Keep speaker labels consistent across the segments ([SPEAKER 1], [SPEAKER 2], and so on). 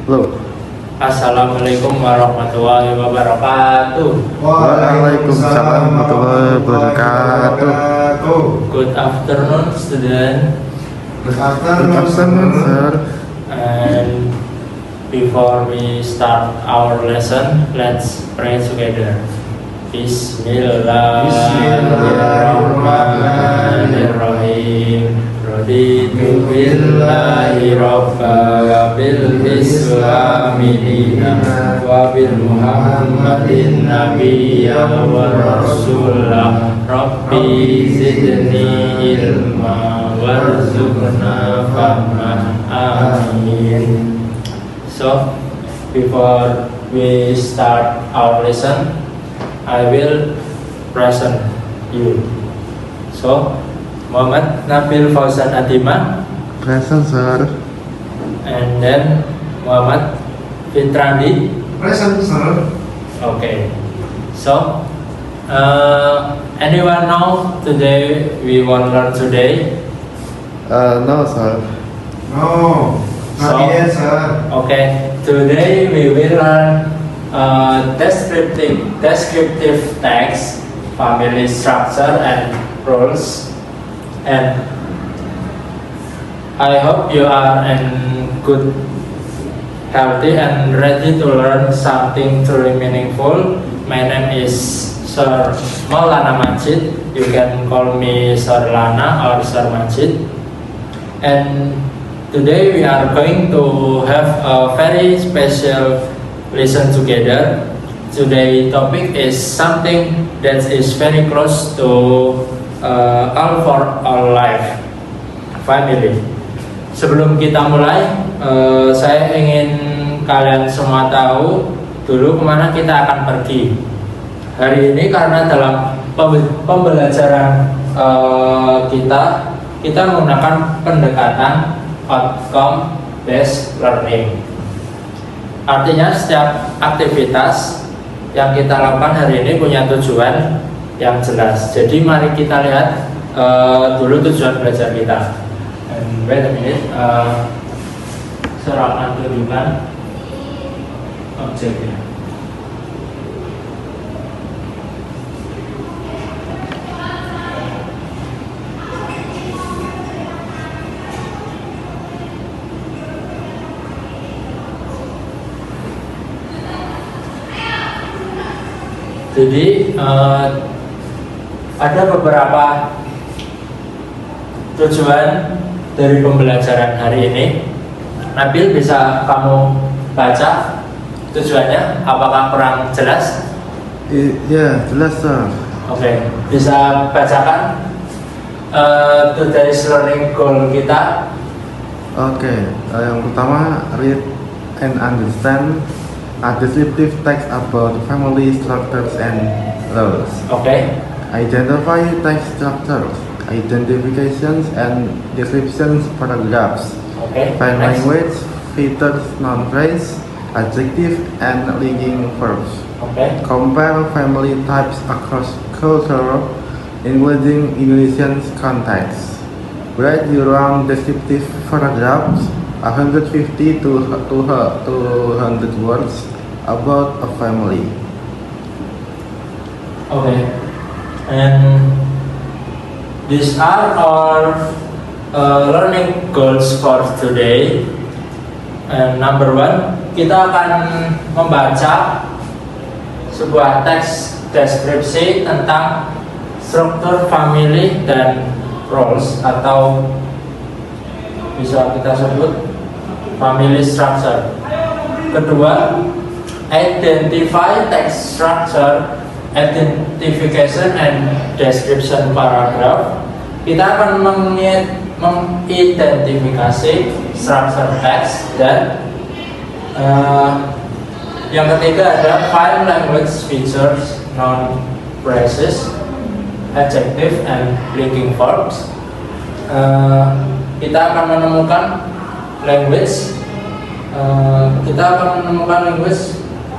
[SPEAKER 1] Halo.
[SPEAKER 2] Assalamualaikum warahmatullahi wabarakatuh.
[SPEAKER 1] Waalaikumsalam warahmatullahi wabarakatuh.
[SPEAKER 2] Good afternoon, student.
[SPEAKER 1] Good afternoon, sir.
[SPEAKER 2] And before we start our lesson, let's pray together. Bismillahirrahmanirrahim. Raditu billahi rabba wa bil islami dina wa bil muhammadin nabiyya wa rasulah. Rabbi zidni ilma warzuqna fahma. Amin. So, before we start our lesson, I will present you. So, Muhammad Nabil Fauzan Adima,
[SPEAKER 1] Present, sir.
[SPEAKER 2] and then Muhammad Fitrandi.
[SPEAKER 3] Present, sir.
[SPEAKER 2] Okay. So, anyone know today we want learn today?
[SPEAKER 1] No, sir.
[SPEAKER 3] No, not yet, sir.
[SPEAKER 2] Okay. Today we will learn descriptive text, family structure and roles. And I hope you are in good, healthy and ready to learn something truly meaningful. My name is Sir Maulana Majid. You can call me Sir Lana or Sir Majid. And today we are going to have a very special lesson together. Today's topic is something that is very close to all for our life, family. Sebelum kita mulai, saya ingin kalian semua tahu dulu kemana kita akan pergi hari ini, karena dalam pembelajaran kita menggunakan pendekatan outcome based learning. Artinya setiap aktivitas yang kita lakukan hari ini punya tujuan yang jelas. Jadi mari kita lihat dulu tujuan belajar kita. And wait a minute, saya akan tunjukkan objeknya. Jadi ada beberapa tujuan dari pembelajaran hari ini. Nabil, bisa kamu baca tujuannya? Apakah kurang jelas?
[SPEAKER 1] Iya, jelas, sir.
[SPEAKER 2] Oke, bisa bacakan today's learning goal kita.
[SPEAKER 1] Oke, yang pertama, read and understand a descriptive text about family structures and roles.
[SPEAKER 2] Oke.
[SPEAKER 1] Identify text structures, identifications and descriptions paragraphs.
[SPEAKER 2] Oke.
[SPEAKER 1] Find
[SPEAKER 2] Next.
[SPEAKER 1] language, features, noun phrase, adjective, and linking verbs.
[SPEAKER 2] Oke.
[SPEAKER 1] Compare family types across culture, including Indonesian context. Write your own descriptive paragraphs, 150 to 200 words about a family.
[SPEAKER 2] Okay, and these are our learning goals for today. And number one, kita akan membaca sebuah teks deskripsi tentang struktur family dan roles, atau bisa kita sebut family structure. Kedua, identify text structure, identification and description paragraph. Kita akan mengidentifikasi structure text. Dan yang ketiga ada find language features, noun phrases, adjective and linking verbs. Kita akan menemukan language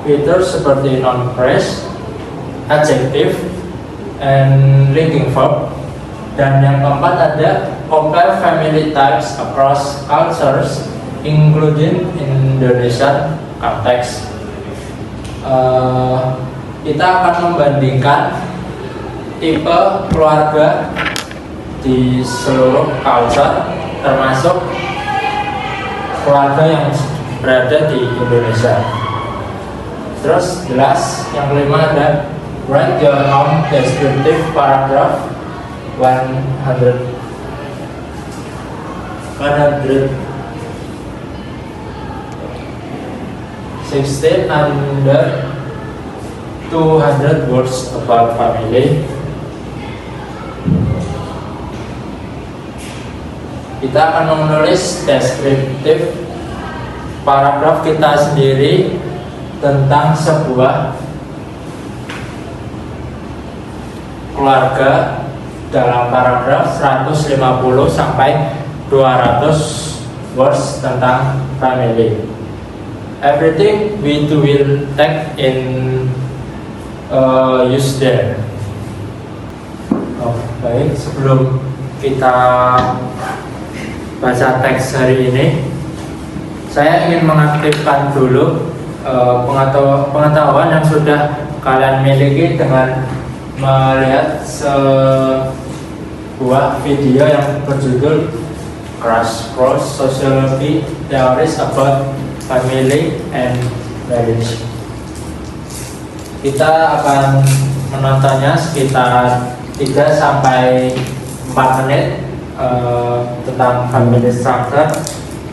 [SPEAKER 2] features seperti noun phrase, adjective, and linking verb. Dan yang keempat ada compare family types across cultures, including Indonesian context. Kita akan membandingkan tipe keluarga di seluruh culture, termasuk keluarga yang berada di Indonesia. Terus jelas yang kelima ada write your own descriptive paragraph 100 16 under 200 words about family. Kita akan menulis deskriptif paragraf kita sendiri tentang sebuah keluarga dalam paragraf 150 sampai 200 words tentang family. Everything we do will take in use there. Baik, sebelum kita baca teks hari ini, saya ingin mengaktifkan dulu pengetahuan yang sudah kalian miliki dengan melihat sebuah video yang berjudul Crash Course Sociology Theories About Family and Marriage. Kita akan menontonnya sekitar 3 sampai 4 menit tentang family structure.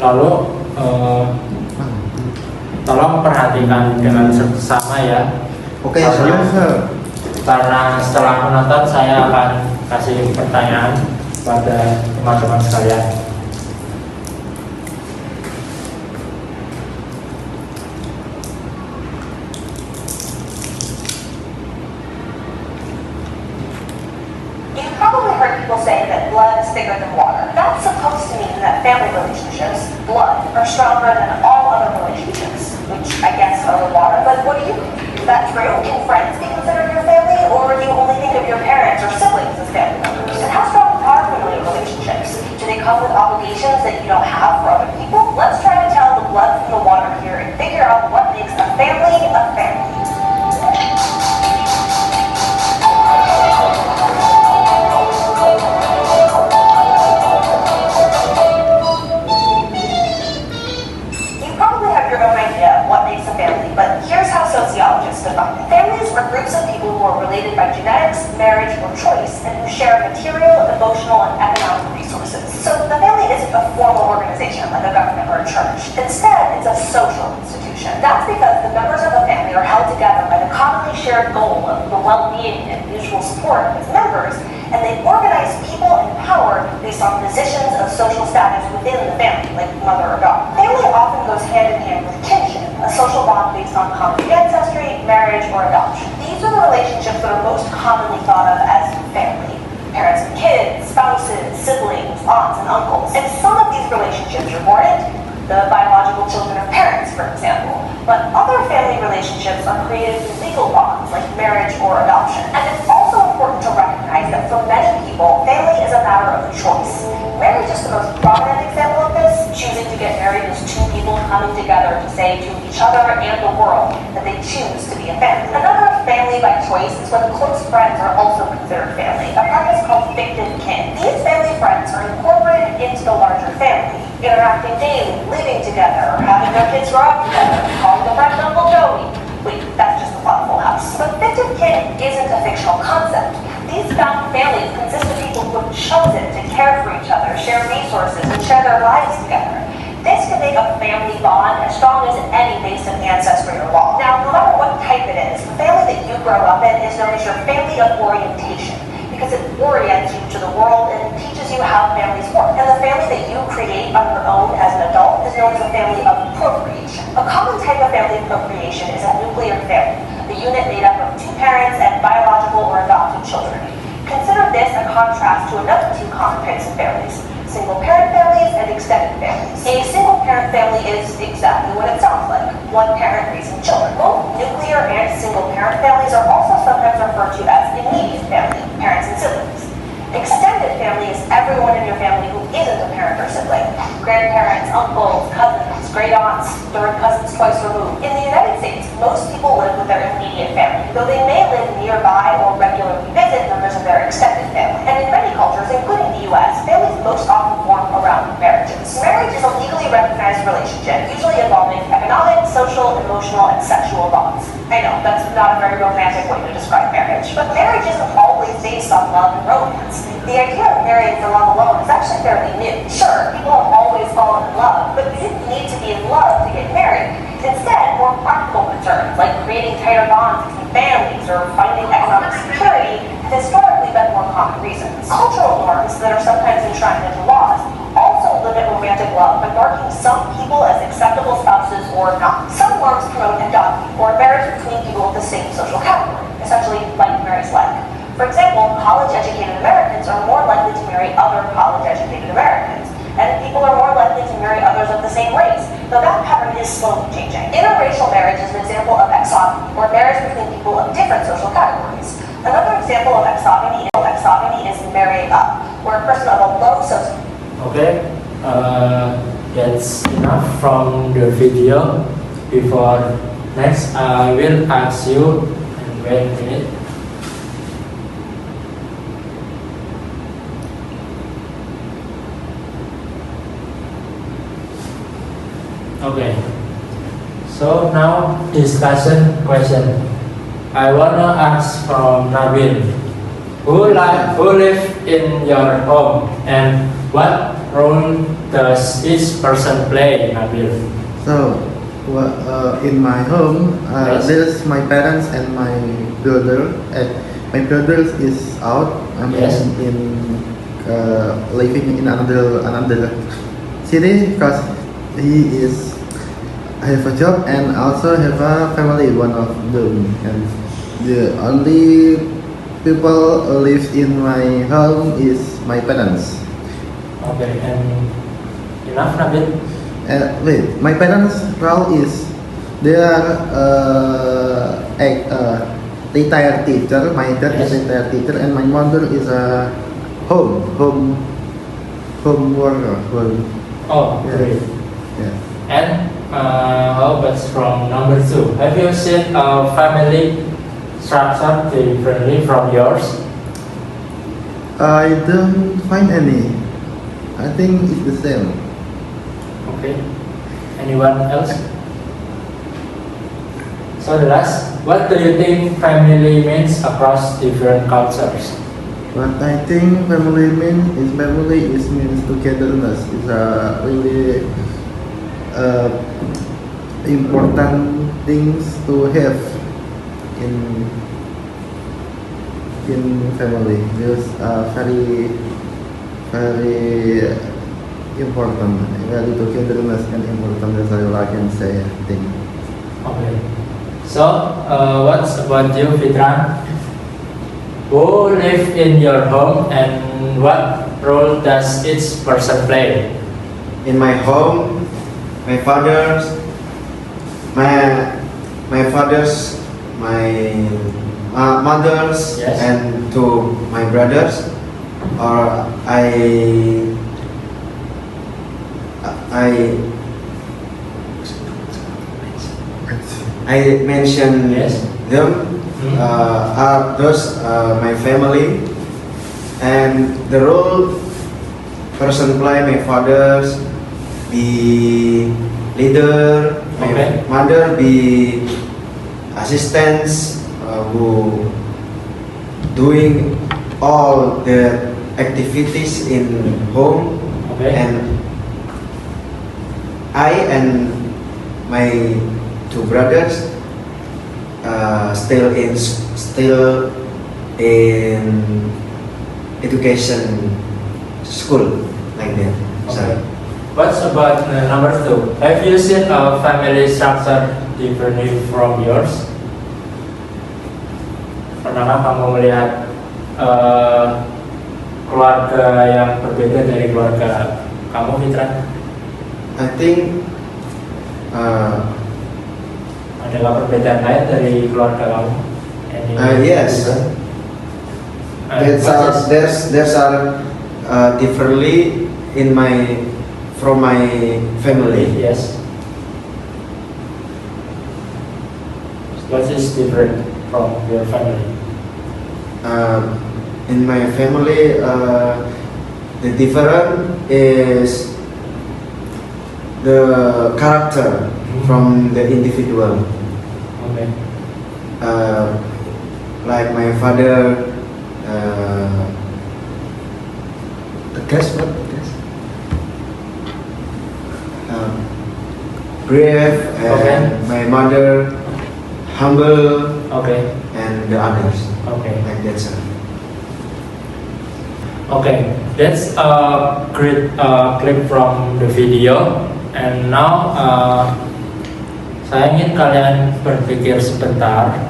[SPEAKER 2] Lalu tolong perhatikan dengan seksama ya.
[SPEAKER 1] Oke, sir.
[SPEAKER 2] Karena setelah menonton saya akan kasih pertanyaan pada teman-teman sekalian.
[SPEAKER 4] Say that blood is thicker than water. That's supposed to mean that family relationships, blood, are stronger than all other relationships, which I guess are water. But what do you think? Is that true? Can friends be considered your family, or do you only think of your parents or siblings as family members? And how strong are family relationships? Do they come with obligations that you don't have for other people? Let's try to tell the blood from the water here and figure out what makes a family a family. But here's how sociologists define it. Families are groups of people who are related by genetics, marriage, or choice, and who share material, emotional, and economic resources. So the family isn't a formal organization like a government or a church. Instead, it's a social institution. That's because the members of a family are held together by the commonly shared goal of the well-being and mutual support of its members, and they organize people and power based on positions of social status within the family, like mother or daughter. Family often goes hand in hand with kinship, a social bond based on common ancestry, marriage, or adoption. These are the relationships that are most commonly thought of as family. Parents and kids, spouses, siblings, aunts and uncles. And some of these relationships you're born into, the biological children of parents, for example. But other family relationships are created through legal bonds, like marriage or adoption. And it's also important to recognize that for many people, family is a matter of choice. Marriage is the most prominent example of this. Choosing to get married is two people coming together to say to each other and the world that they choose to be a family. Another family by choice is when close friends are also considered family, a practice called fictive kin. These family friends are incorporated into the larger family, interacting daily, living together, having their kids grow up together, calling the friend Uncle Joey. Wait, that's just a plot of Full House. But fictive kin isn't a fictional concept. These found families consist of people who have chosen to care for each other, share resources, and share their lives together. This can make a family bond as strong as any based on ancestry or law. Now, no matter what type it is, the family that you grow up in is known as your family of orientation, because it orients you to the world and teaches you how families work. And the family that you create on your own as an adult is known as a family of procreation. A common type of family of procreation is a nuclear family, the unit made up of two parents and biological or adopted children. Consider this a contrast to another two common types of families, single-parent families and extended families. A single-parent family is exactly what it sounds like, one parent raising children. Both nuclear and single-parent families are also sometimes referred to as immediate family, parents and siblings. Extended family is everyone in your family who isn't a parent or sibling, grandparents, uncles, cousins, great aunts, third cousins twice removed. In the United States, most people live with their immediate family, though they may live nearby or regularly visit members of their extended family. And in many cultures, including the US, families most often form around marriages. Marriage is a legally recognized relationship, usually involving economic, social, emotional, and sexual bonds. I know, that's not a very romantic way to describe marriage, but marriage isn't always based on love and romance. The idea of marrying for love alone is actually fairly new. Sure, people have always fallen in love, but you didn't need to be in love to get married. Instead, more practical concerns like creating tighter bonds between families or finding economic security have historically been more common reasons. Cultural norms that are sometimes enshrined into laws also limit romantic love by marking some people as acceptable spouses or not. Some norms promote endogamy, or marriage between people of the same social category, essentially like marries like. For example, college-educated Americans are more likely to marry other college-educated Americans, and people are more likely to marry others of the same race, though that pattern is slowly changing. Interracial marriage is an example of exogamy, or marriage between people of different social categories. Another example of exogamy is marrying up, where a person of a low social...
[SPEAKER 2] Okay, that's enough from the video. Before next, I will ask you, and wait a minute. Okay, so now discussion question. I wanna ask from Nabil, who live in your home and what role does each person play, Nabil?
[SPEAKER 1] So, in my home,
[SPEAKER 2] Yes.
[SPEAKER 1] there's my parents and my brother. My brother is out.
[SPEAKER 2] Yes.
[SPEAKER 1] Living in another city because he is have a job and also have a family, one of them. And the only people who live in my home is my parents.
[SPEAKER 2] Okay, and enough, Nabil?
[SPEAKER 1] Wait, my parents' role is they are retired teacher. My dad is
[SPEAKER 2] Yes.
[SPEAKER 1] retired teacher, and my mother is a home worker.
[SPEAKER 2] Oh,
[SPEAKER 1] Yeah.
[SPEAKER 2] great.
[SPEAKER 1] Yeah.
[SPEAKER 2] And how about from number 2? Have you seen a family structure differently from yours?
[SPEAKER 1] I don't find any. I think it's the same.
[SPEAKER 2] Okay. Anyone else? So the last, what do you think family means across different cultures?
[SPEAKER 1] What I think family means togetherness. It's a really important things to have in family. It's very important. Very togetherness and important. That's all I can say. I think.
[SPEAKER 2] Okay. So, what's about you, Fitran? Who live in your home and what role does each person play?
[SPEAKER 3] In my home, my father's, my father's, my mother's,
[SPEAKER 2] Yes.
[SPEAKER 3] and to my brothers, or I mention
[SPEAKER 2] Yes.
[SPEAKER 3] them.
[SPEAKER 2] Hmm.
[SPEAKER 3] Are those my family, and the role person play, my father's be leader, my
[SPEAKER 2] Okay.
[SPEAKER 3] mother be assistants who doing all the activities in home,
[SPEAKER 2] Okay.
[SPEAKER 3] and I and my two brothers still in education school like that.
[SPEAKER 2] Okay. What's about number 2? Have you seen a family structure differently from yours? Pernahkah kamu melihat keluarga yang berbeda dari keluarga kamu, Fitran?
[SPEAKER 3] I think
[SPEAKER 2] Adakah perbedaan lain dari keluarga kamu?
[SPEAKER 3] yes.
[SPEAKER 2] different?
[SPEAKER 3] there's are differently in my from my family.
[SPEAKER 2] Yes. What is different from your family?
[SPEAKER 3] In my family, the difference is the character from the individual.
[SPEAKER 2] Okay.
[SPEAKER 3] Like my father, tegas what? Tegas. Brave, and
[SPEAKER 2] Okay.
[SPEAKER 3] my mother humble,
[SPEAKER 2] Okay.
[SPEAKER 3] and the others.
[SPEAKER 2] Okay.
[SPEAKER 3] Like that, sir.
[SPEAKER 2] Okay, that's a great clip from the video. And now saya ingin kalian berpikir sebentar.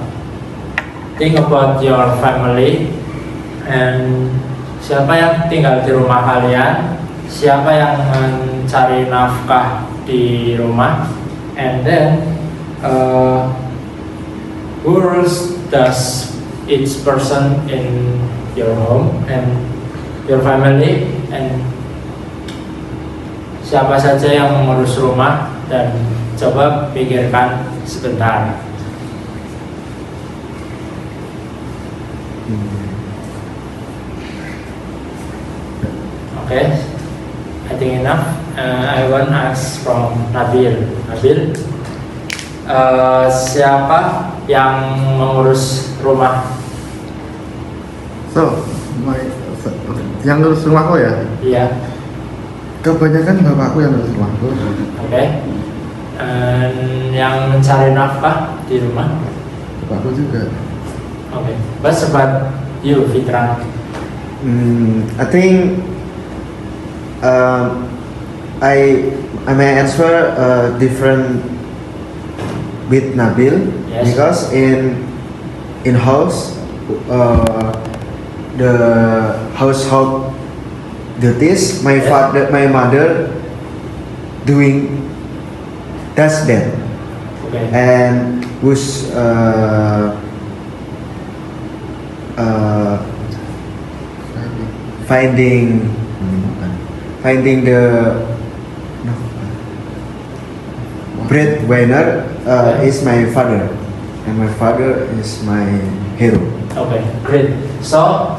[SPEAKER 2] Think about your family and siapa yang tinggal di rumah kalian, siapa yang mencari nafkah di rumah, and then who roles does each person in your home and your family, and siapa saja yang mengurus rumah, dan coba pikirkan sebentar. Okay, I think enough. I want to ask from Nabil. Nabil, siapa yang mengurus rumah?
[SPEAKER 1] So, yang ngurus rumahku ya?
[SPEAKER 2] Iya.
[SPEAKER 1] Kebanyakan bapakku yang ngurus rumahku.
[SPEAKER 2] Oke. Yang mencari nafkah di rumah?
[SPEAKER 1] Bapakku juga.
[SPEAKER 2] Oke. But about you, Fitra?
[SPEAKER 3] I think I may answer different with Nabil.
[SPEAKER 2] Yes.
[SPEAKER 3] Because in house the household duties my
[SPEAKER 2] Yes.
[SPEAKER 3] my mother does that,
[SPEAKER 2] Oke.
[SPEAKER 3] and who's finding the breadwinner is my father, and my father is my hero.
[SPEAKER 2] Okay, great. So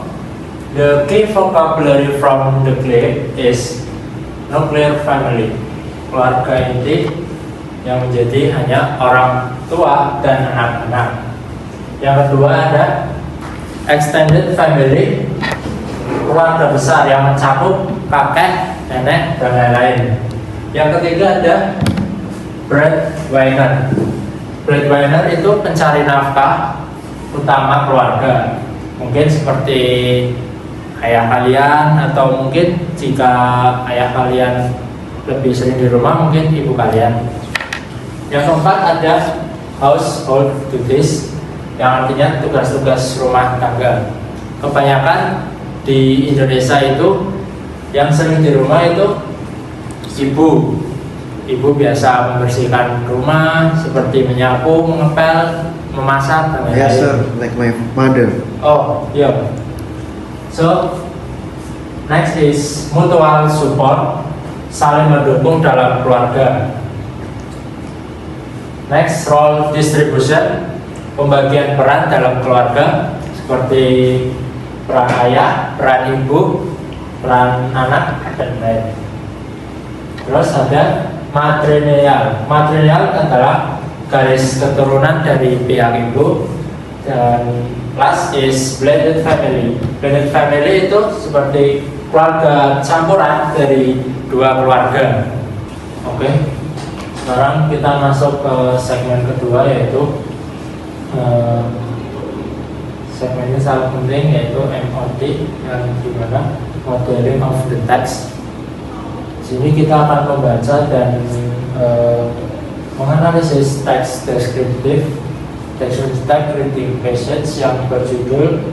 [SPEAKER 2] the key vocabulary from the clip is nuclear family, keluarga inti yang menjadi hanya orang tua dan anak-anak. Yang kedua ada extended family, keluarga besar yang mencakup kakek, nenek, dan lain-lain. Yang ketiga ada breadwinner. Breadwinner itu pencari nafkah utama keluarga. Mungkin seperti ayah kalian, atau mungkin jika ayah kalian lebih sering di rumah, mungkin ibu kalian. Yang keempat ada household duties, yang artinya tugas-tugas rumah tangga. Kebanyakan di Indonesia itu yang sering di rumah itu ibu. Ibu biasa membersihkan rumah seperti menyapu, mengepel, memasak, dan lain-lain.
[SPEAKER 3] Yes, sir, like my mother.
[SPEAKER 2] Oh, yeah. So, next is mutual support, saling mendukung dalam keluarga. Next, role distribution, pembagian peran dalam keluarga, seperti peran ayah, peran ibu, peran anak, dan lain. Terus ada matrilineal. Matrilineal adalah garis keturunan dari pihak ibu. Dan last is blended family. Blended family itu seperti keluarga campuran dari dua keluarga. Oke. Sekarang kita masuk ke segmen kedua, yaitu segmen ini sangat penting, yaitu MOT, yang dimana modeling of the text. Sini kita akan membaca dan menganalisis teks deskriptif, text reading passage yang berjudul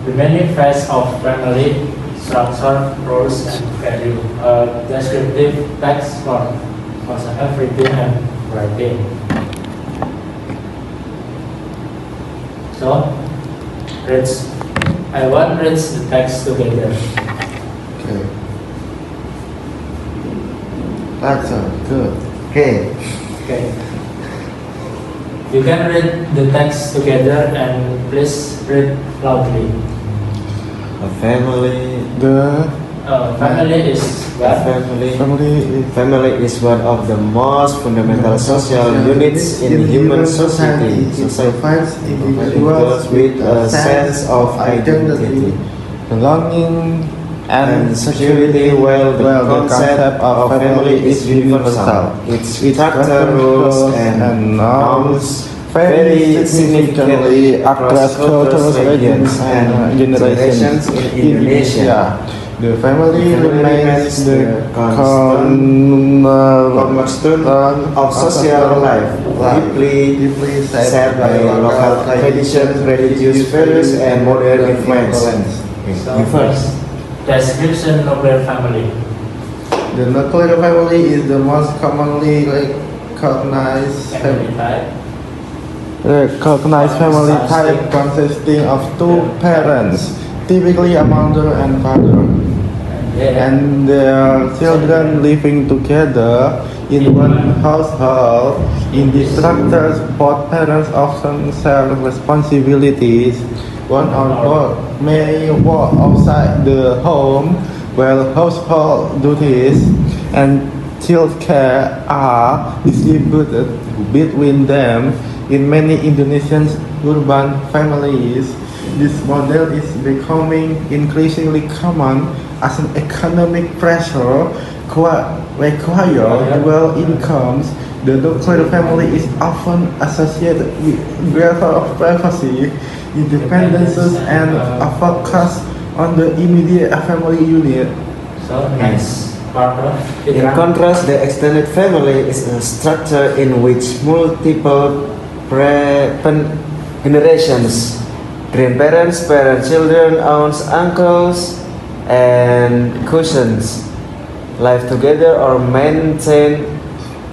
[SPEAKER 2] The Many Facets of Family Structure, Roles, and Value. Descriptive text for everything and writing. So, I want to read the text together.
[SPEAKER 1] Okay. That's good.
[SPEAKER 3] Okay.
[SPEAKER 2] Okay. You can read the text together and please read loudly.
[SPEAKER 3] A family.
[SPEAKER 2] Family is what?
[SPEAKER 3] Family is one of the most fundamental social units in human society.
[SPEAKER 1] It provides
[SPEAKER 3] Individuals with a sense of identity
[SPEAKER 1] belonging,
[SPEAKER 3] and security, while the concept of family is universal. Its structure, rules, and norms vary significantly across cultures, regions, and generations in Indonesia.
[SPEAKER 1] The family remains the cornerstone
[SPEAKER 3] of social life, deeply shaped by local traditions, religious values, and modern influence.
[SPEAKER 2] So first, description nuclear family.
[SPEAKER 1] The nuclear family is the most commonly recognized
[SPEAKER 2] Family type.
[SPEAKER 1] type consisting of two parents, typically a mother and father, and their children living together in one household. In these structures, both parents often share responsibilities. One or both may work outside the home, while household duties and child care are distributed between them. In many Indonesian urban families, this model is becoming increasingly common as an economic pressure require dual incomes. The nuclear family is often associated with greater privacy, independence, and a focus on the immediate family unit.
[SPEAKER 2] So next part of
[SPEAKER 3] In contrast, the extended family is a structure in which multiple generations, grandparents, parents, children, aunts, uncles, and cousins live together or maintain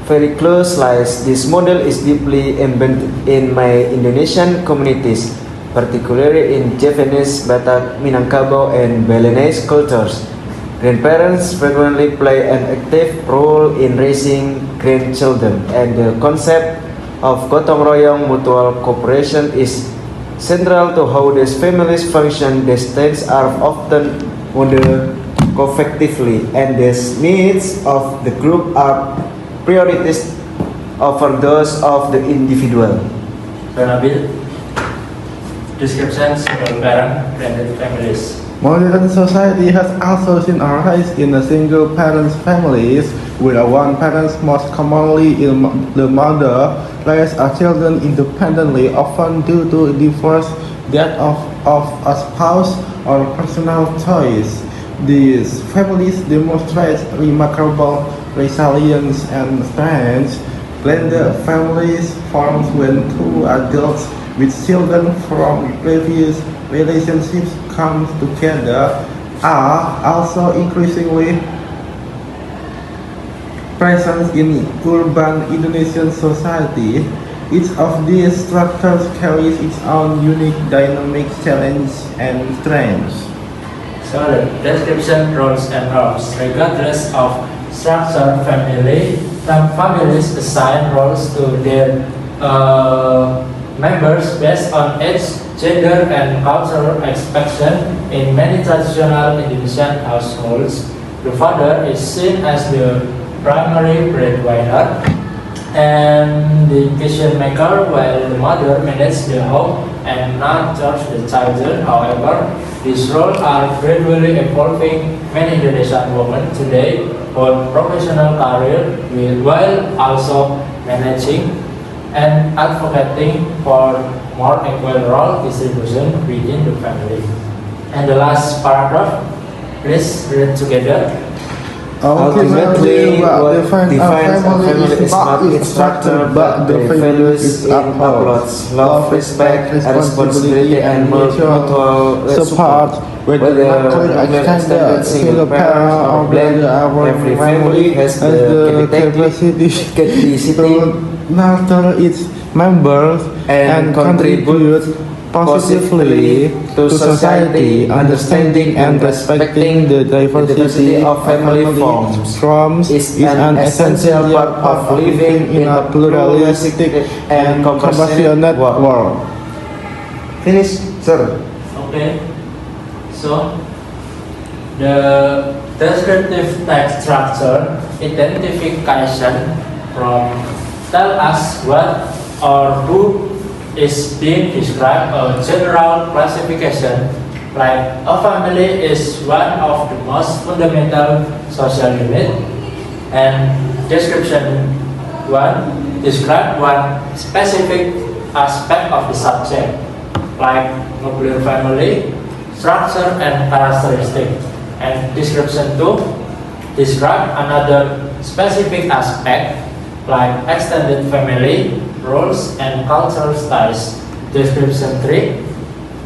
[SPEAKER 3] very close lives. This model is deeply embedded in my Indonesian communities, particularly in Javanese, Batak, Minangkabau, and Balinese cultures. Grandparents frequently play an active role in raising grandchildren, and the concept of gotong royong mutual cooperation is central to how these families function. These states are often modeled collectively, and the needs of the group are priorities over those of the individual.
[SPEAKER 2] So Nabil, description single parent blended families.
[SPEAKER 1] Modern society has also seen a rise in the single-parent families, where one parent, most commonly the mother, raise her children independently, often due to divorce, death of a spouse, or personal choice. These families demonstrate remarkable resilience and strength. Blended families form when two adults with children from previous relationships come together are also increasingly present in urban Indonesian society. Each of these structures carries its own unique dynamic challenge and strengths.
[SPEAKER 2] So the description roles and norms. Regardless of structure, some families assign roles to their members based on age, gender, and cultural expectation. In many traditional Indonesian households, the father is seen as the primary breadwinner and the decision maker, while the mother manages the home and nurtures the children. However, these roles are gradually evolving. Many Indonesian women today hold professional career while also managing and advocating for more equal role distribution within the family. And the last paragraph, please read together.
[SPEAKER 1] Ultimately, what defines a family is not its structure, but the values it upholds: love, respect, responsibility, and mutual support. Whether extended single parent or blended, every family has the capacity to nurture its members and contribute positively to society, understanding and respecting the diversity of family forms is an essential part of living in a pluralistic and compassionate world.
[SPEAKER 3] Finish, sir.
[SPEAKER 2] Okay, so the descriptive text structure identification from tell us what or who is being described. A general classification like a family is one of the most fundamental social unit, and description 1 describe one specific aspect of the subject like nuclear family, structure and characteristic, and description 2 describe another specific aspect like extended family, roles and cultural styles. Description 3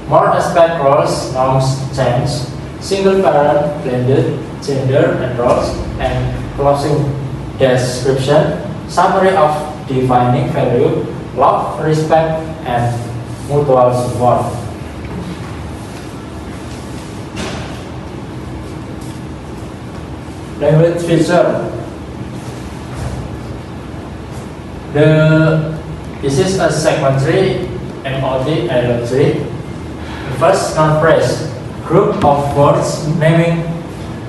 [SPEAKER 2] more aspect roles, norms change, single parent, blended, gender and roles, and closing description summary of defining value, love, respect and mutual support. Language feature. This is a segment 3 MOT Dialogue 3. First, non-phrase group of words naming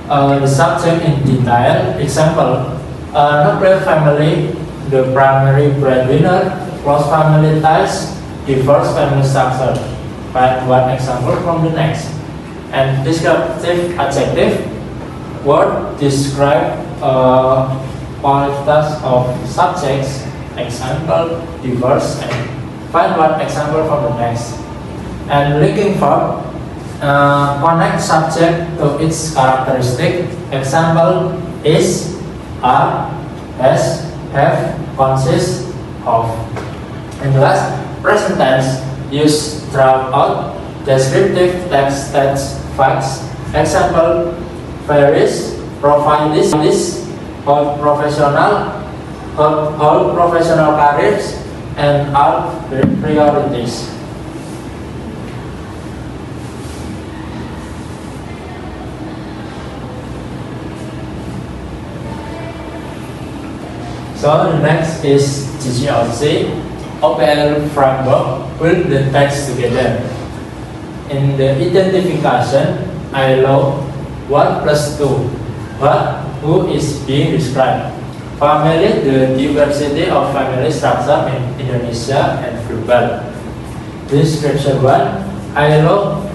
[SPEAKER 2] the subject in detail. Example: nuclear family, the primary breadwinner, close family ties, diverse family structure. Find one example from the next. And descriptive adjective word describe qualities of subjects. Example: diverse, and find one example from the next. And linking verb connect subject to its characteristic. Example: is, are, has, have, consist of. And last, present tense use throughout descriptive text facts. Example: varies, provide this, hold professional careers, and are priorities. So the next is GGLC, OPL framework, put the text together. In the identification, I allow 1 plus 2, what, who is being described. Family, the diversity of family structure in Indonesia and global. Description 1, I allow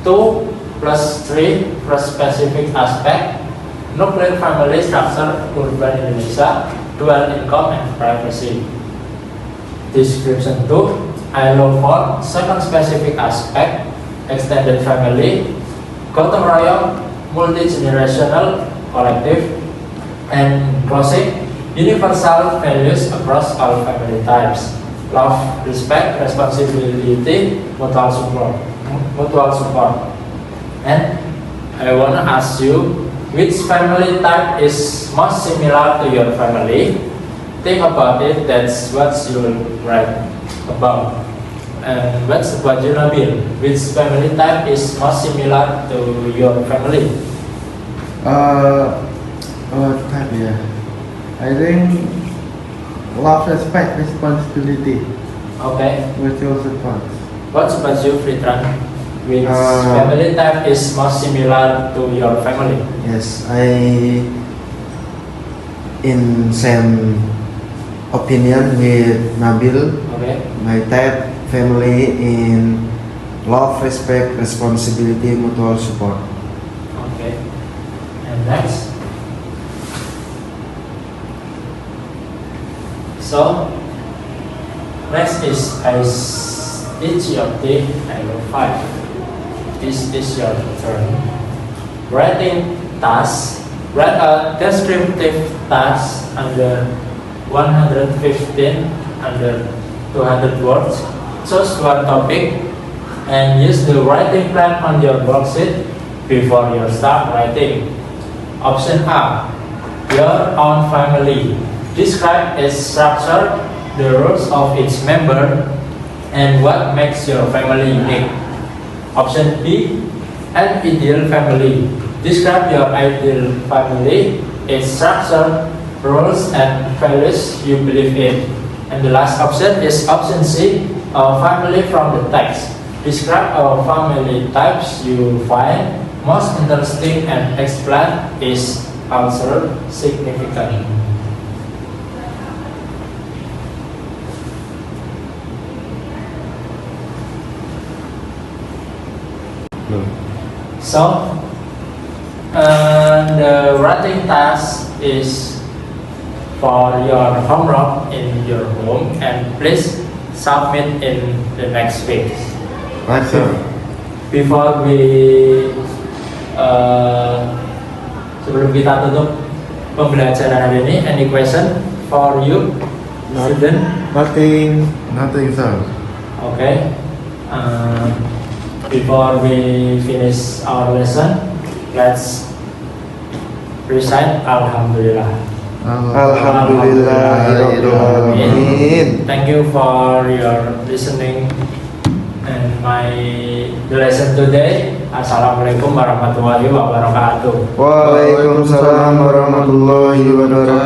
[SPEAKER 2] 2 plus 3 plus specific aspect, nuclear family structure, urban Indonesia, dual income and privacy. Description 2, I allow 4 second specific aspect, extended family, gotong royong, multi-generational, collective, and closing, universal values across all family types. Love, respect, responsibility, mutual support. And I want to ask you, which family type is most similar to your family? Think about it, that's what you write about. And what's about you, Nabil? Which family type is most similar to your family?
[SPEAKER 1] Type, yeah. I think love, respect, responsibility.
[SPEAKER 2] Okay.
[SPEAKER 1] Mutual support.
[SPEAKER 2] What's about you, Fritran? Which family type is most similar to your family?
[SPEAKER 3] Yes, I in same opinion with Nabil.
[SPEAKER 2] Okay.
[SPEAKER 3] My type family in love, respect, responsibility, mutual support.
[SPEAKER 2] Okay. And next. So next is HGOT Dialogue 5. This is your turn. Writing task. Write a descriptive task under 115 under 200 words. Choose one topic and use the writing plan on your worksheet before you start writing. Option A, your own family. Describe its structure, the roles of each member, And what makes your family unique? Option B, an ideal family. Describe your ideal family, its structure, roles and values you believe in. And the last option is option C, a family from the text. Describe our family types you find most interesting and explain its cultural significance. So, the writing task is for your homework in your home, and please submit in the next week.
[SPEAKER 1] Right, sir.
[SPEAKER 2] Before we sebelum kita tutup pembelajaran hari ini, any question for you, student?
[SPEAKER 3] Nothing.
[SPEAKER 1] Nothing, sir.
[SPEAKER 2] Okay. Before we finish our lesson, let's recite Alhamdulillah.
[SPEAKER 3] Alhamdulillahirrahmanirrahim.
[SPEAKER 2] Thank you for your listening and the lesson today. Assalamualaikum warahmatullahi wabarakatuh.
[SPEAKER 3] Waalaikumsalam warahmatullahi wabarakatuh.